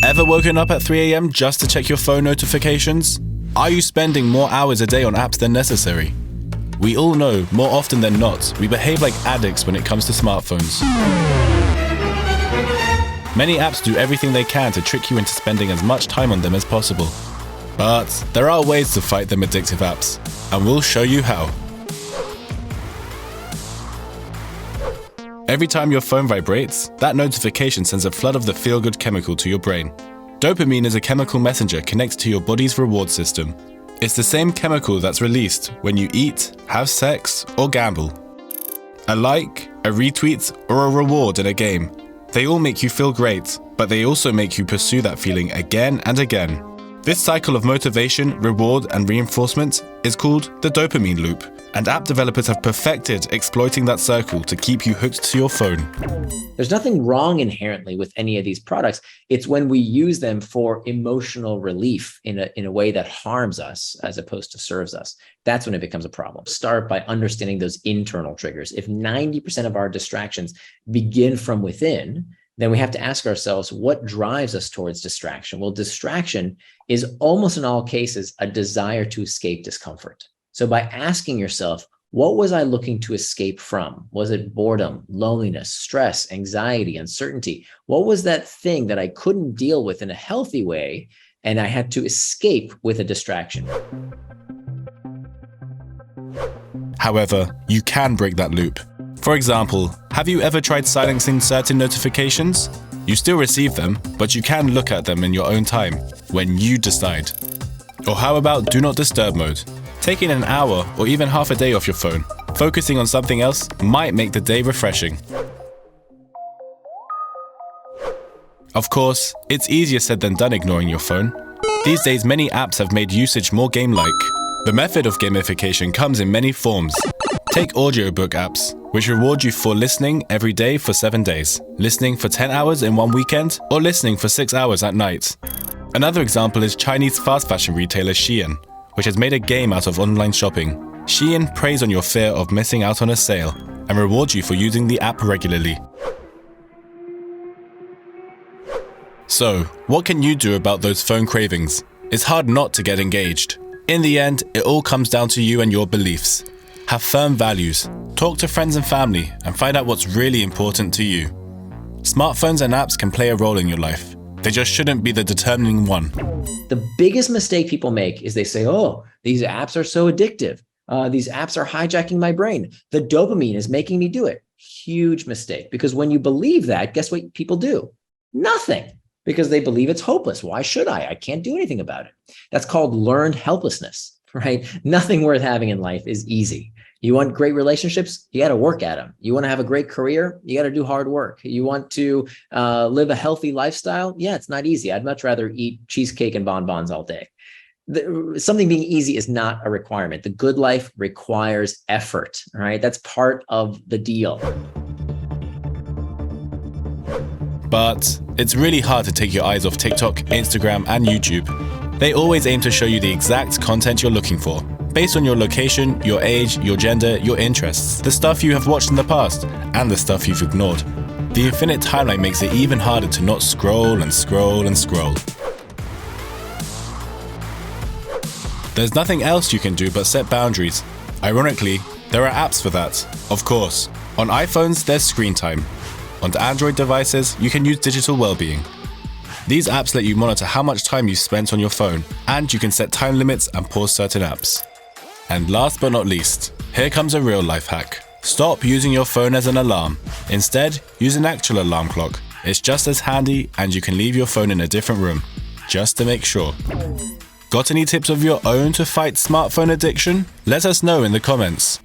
Ever woken up at 3 a.m. just to check your phone notifications? Are you spending more hours a day on apps than necessary? We all know, more often than not, we behave like addicts when it comes to smartphones. Many apps do everything they can to trick you into spending as much time on them as possible. But there are ways to fight them addictive apps, and we'll show you how. Every time your phone vibrates, that notification sends a flood of the feel-good chemical to your brain. Dopamine is a chemical messenger connected to your body's reward system. It's the same chemical that's released when you eat, have sex, or gamble. A like, a retweet, or a reward in a game. They all make you feel great, but they also make you pursue that feeling again and again. This cycle of motivation, reward, and reinforcement is called the dopamine loop, and app developers have perfected exploiting that circle to keep you hooked to your phone. There's nothing wrong inherently with any of these products. It's when we use them for emotional relief in a way that harms us as opposed to serves us. That's when it becomes a problem. Start by understanding those internal triggers. If 90% of our distractions begin from within, then we have to ask ourselves, what drives us towards distraction? Well, distraction is almost in all cases a desire to escape discomfort. So by asking yourself, what was I looking to escape from? Was it boredom, loneliness, stress, anxiety, uncertainty? What was that thing that I couldn't deal with in a healthy way and I had to escape with a distraction? However, you can break that loop. For example, have you ever tried silencing certain notifications? You still receive them, but you can look at them in your own time, when you decide. Or how about do not disturb mode? Taking an hour or even half a day off your phone, focusing on something else might make the day refreshing. Of course, it's easier said than done ignoring your phone. These days, many apps have made usage more game-like. The method of gamification comes in many forms. Take audiobook apps, which reward you for listening every day for 7 days, listening for 10 hours in one weekend, or listening for 6 hours at night. Another example is Chinese fast fashion retailer Shein, which has made a game out of online shopping. Shein preys on your fear of missing out on a sale and rewards you for using the app regularly. So, what can you do about those phone cravings? It's hard not to get engaged. In the end, it all comes down to you and your beliefs. Have firm values, talk to friends and family, and find out what's really important to you. Smartphones and apps can play a role in your life. They just shouldn't be the determining one. The biggest mistake people make is they say, oh, these apps are so addictive. These apps are hijacking my brain. The dopamine is making me do it. Huge mistake. Because when you believe that, guess what people do? Nothing. Because they believe it's hopeless. Why should I? I can't do anything about it. That's called learned helplessness, right? Nothing worth having in life is easy. You want great relationships? You got to work at them. You want to have a great career? You got to do hard work. You want to live a healthy lifestyle? Yeah, it's not easy. I'd much rather eat cheesecake and bonbons all day. Something being easy is not a requirement. The good life requires effort, right? That's part of the deal. But it's really hard to take your eyes off TikTok, Instagram, and YouTube. They always aim to show you the exact content you're looking for, based on your location, your age, your gender, your interests, the stuff you have watched in the past, and the stuff you've ignored. The infinite timeline makes it even harder to not scroll and scroll and scroll. There's nothing else you can do but set boundaries. Ironically, there are apps for that, of course. On iPhones, there's Screen Time. On Android devices, you can use Digital Wellbeing. These apps let you monitor how much time you've spent on your phone, and you can set time limits and pause certain apps. And last but not least, here comes a real life hack. Stop using your phone as an alarm. Instead, use an actual alarm clock. It's just as handy, and you can leave your phone in a different room, just to make sure. Got any tips of your own to fight smartphone addiction? Let us know in the comments.